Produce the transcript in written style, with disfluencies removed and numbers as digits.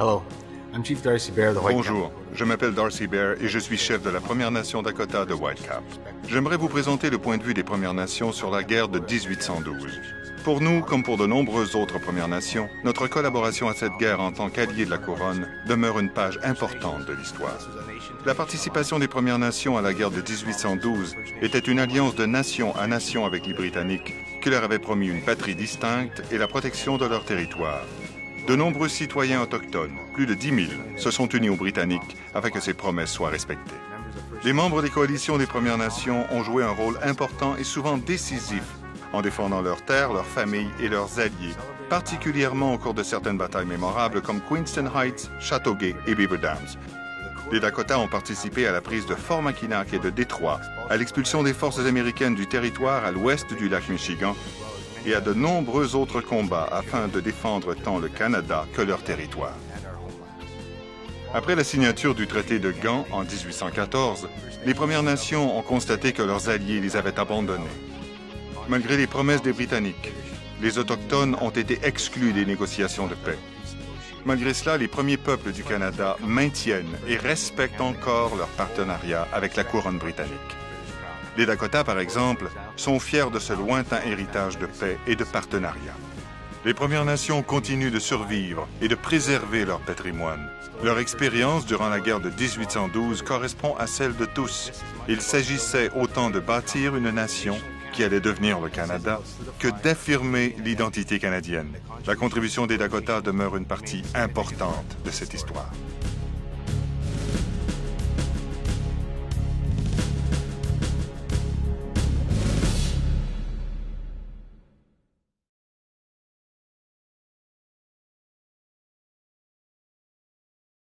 Hello, I'm Chief Darcy Bear, the White Cap. Bonjour, je m'appelle Darcy Bear et je suis chef de la Première Nation Dakota de Whitecap. J'aimerais vous présenter le point de vue des Premières Nations sur la guerre de 1812. Pour nous, comme pour de nombreuses autres Premières Nations, notre collaboration à cette guerre en tant qu'alliés de la Couronne demeure une page importante de l'histoire. La participation des Premières Nations à la guerre de 1812 était une alliance de nation à nation avec les Britanniques qui leur avait promis une patrie distincte et la protection de leur territoire. De nombreux citoyens autochtones, plus de 10 000, se sont unis aux Britanniques afin que ces promesses soient respectées. Les membres des coalitions des Premières Nations ont joué un rôle important et souvent décisif en défendant leurs terres, leurs familles et leurs alliés, particulièrement au cours de certaines batailles mémorables comme Queenston Heights, Chateauguay et Beaver Dams. Les Dakota ont participé à la prise de Fort Mackinac et de Détroit, à l'expulsion des forces américaines du territoire à l'ouest du lac Michigan et à de nombreux autres combats afin de défendre tant le Canada que leur territoire. Après la signature du traité de Gand en 1814, les Premières Nations ont constaté que leurs alliés les avaient abandonnés. Malgré les promesses des Britanniques, les Autochtones ont été exclus des négociations de paix. Malgré cela, les premiers peuples du Canada maintiennent et respectent encore leur partenariat avec la couronne britannique. Les Dakota, par exemple, sont fiers de ce lointain héritage de paix et de partenariat. Les Premières Nations continuent de survivre et de préserver leur patrimoine. Leur expérience durant la guerre de 1812 correspond à celle de tous. Il s'agissait autant de bâtir une nation qui allait devenir le Canada que d'affirmer l'identité canadienne. La contribution des Dakota demeure une partie importante de cette histoire.